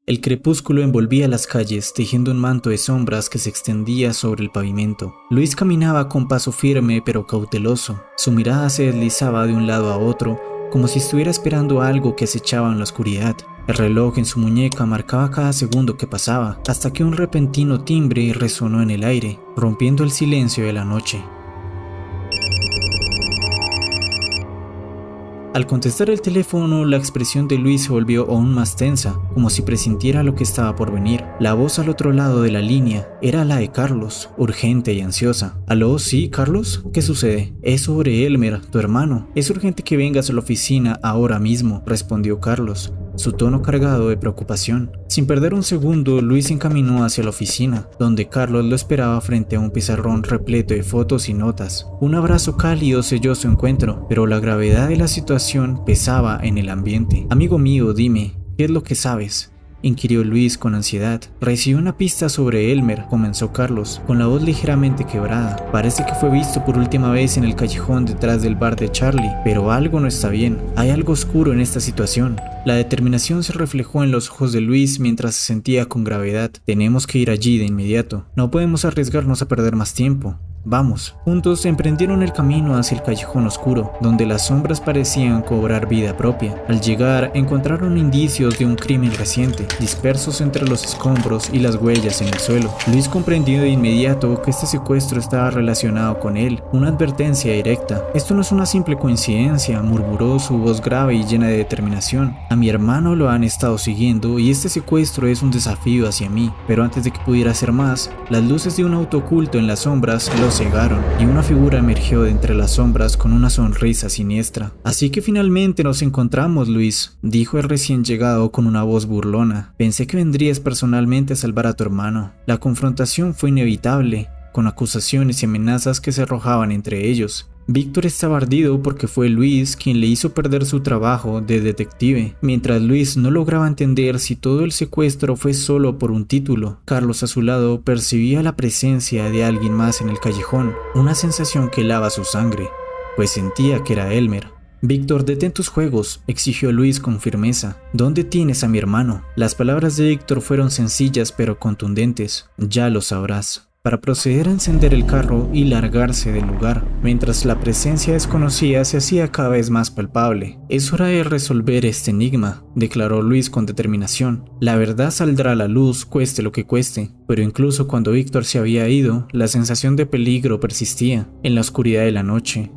El crepúsculo envolvía las calles, tejiendo un manto de sombras que se extendía sobre el pavimento. Luis caminaba con paso firme pero cauteloso. Su mirada se deslizaba de un lado a otro, como si estuviera esperando algo que acechaba en la oscuridad. El reloj en su muñeca marcaba cada segundo que pasaba, hasta que un repentino timbre resonó en el aire, rompiendo el silencio de la noche. Al contestar el teléfono, la expresión de Luis se volvió aún más tensa, como si presintiera lo que estaba por venir. La voz al otro lado de la línea era la de Carlos, urgente y ansiosa. ¿Aló? ¿Sí, Carlos? ¿Qué sucede? Es sobre Elmer, tu hermano. Es urgente que vengas a la oficina ahora mismo, respondió Carlos, su tono cargado de preocupación. Sin perder un segundo, Luis se encaminó hacia la oficina, donde Carlos lo esperaba frente a un pizarrón repleto de fotos y notas. Un abrazo cálido selló su encuentro, pero la gravedad de la situación pesaba en el ambiente. Amigo mío, dime, ¿qué es lo que sabes?, inquirió Luis con ansiedad. Recibió una pista sobre Elmer, comenzó Carlos, con la voz ligeramente quebrada. Parece que fue visto por última vez en el callejón detrás del bar de Charlie, pero algo no está bien. Hay algo oscuro en esta situación. La determinación se reflejó en los ojos de Luis mientras se sentía con gravedad. Tenemos que ir allí de inmediato. No podemos arriesgarnos a perder más tiempo. Vamos. Juntos emprendieron el camino hacia el callejón oscuro, donde las sombras parecían cobrar vida propia. Al llegar, encontraron indicios de un crimen reciente, dispersos entre los escombros y las huellas en el suelo. Luis comprendió de inmediato que este secuestro estaba relacionado con él, una advertencia directa. Esto no es una simple coincidencia, murmuró, su voz grave y llena de determinación. A mi hermano lo han estado siguiendo y este secuestro es un desafío hacia mí. Pero antes de que pudiera hacer más, las luces de un auto oculto en las sombras lo cegaron y una figura emergió de entre las sombras con una sonrisa siniestra. Así que finalmente nos encontramos, Luis, dijo el recién llegado con una voz burlona. Pensé que vendrías personalmente a salvar a tu hermano. La confrontación fue inevitable, con acusaciones y amenazas que se arrojaban entre ellos. Víctor estaba ardido porque fue Luis quien le hizo perder su trabajo de detective, mientras Luis no lograba entender si todo el secuestro fue solo por un título. Carlos a su lado percibía la presencia de alguien más en el callejón, una sensación que helaba su sangre, pues sentía que era Elmer. Víctor, detén tus juegos, exigió Luis con firmeza. ¿Dónde tienes a mi hermano? Las palabras de Víctor fueron sencillas pero contundentes. Ya lo sabrás. Para proceder a encender el carro y largarse del lugar, mientras la presencia desconocida se hacía cada vez más palpable. Es hora de resolver este enigma, declaró Luis con determinación. La verdad saldrá a la luz, cueste lo que cueste. Pero incluso cuando Víctor se había ido, la sensación de peligro persistía. En la oscuridad de la noche,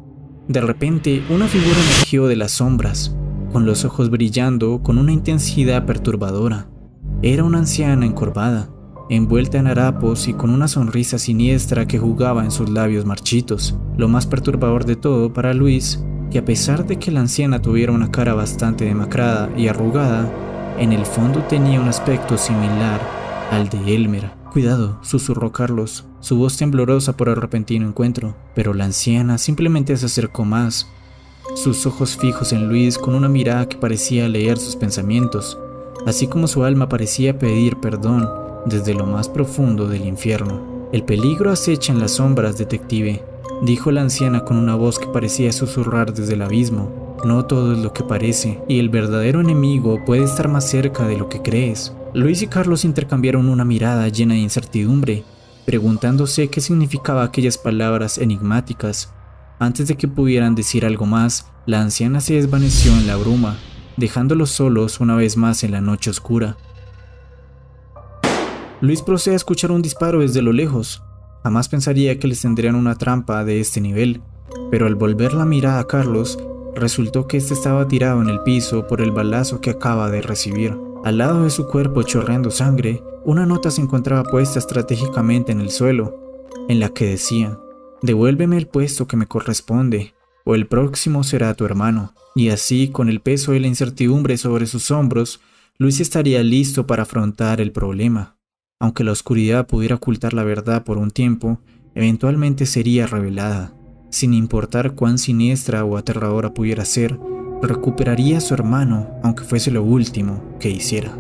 de repente, una figura emergió de las sombras, con los ojos brillando con una intensidad perturbadora. Era una anciana encorvada, envuelta en harapos y con una sonrisa siniestra que jugaba en sus labios marchitos. Lo más perturbador de todo para Luis, que a pesar de que la anciana tuviera una cara bastante demacrada y arrugada, en el fondo tenía un aspecto similar al de Elmer. Cuidado, susurró Carlos, su voz temblorosa por el repentino encuentro, pero la anciana simplemente se acercó más, sus ojos fijos en Luis con una mirada que parecía leer sus pensamientos, así como su alma parecía pedir perdón desde lo más profundo del infierno. El peligro acecha en las sombras, detective, dijo la anciana con una voz que parecía susurrar desde el abismo. No todo es lo que parece, y el verdadero enemigo puede estar más cerca de lo que crees. Luis y Carlos intercambiaron una mirada llena de incertidumbre, preguntándose qué significaba aquellas palabras enigmáticas. Antes de que pudieran decir algo más, la anciana se desvaneció en la bruma, dejándolos solos una vez más en la noche oscura. Luis procede a escuchar un disparo desde lo lejos. Jamás pensaría que les tendrían una trampa de este nivel, pero al volver la mirada a Carlos, resultó que este estaba tirado en el piso por el balazo que acaba de recibir. Al lado de su cuerpo chorreando sangre, una nota se encontraba puesta estratégicamente en el suelo, en la que decía: «Devuélveme el puesto que me corresponde, o el próximo será tu hermano». Y así, con el peso de la incertidumbre sobre sus hombros, Luis estaría listo para afrontar el problema. Aunque la oscuridad pudiera ocultar la verdad por un tiempo, eventualmente sería revelada. Sin importar cuán siniestra o aterradora pudiera ser, recuperaría a su hermano, aunque fuese lo último que hiciera.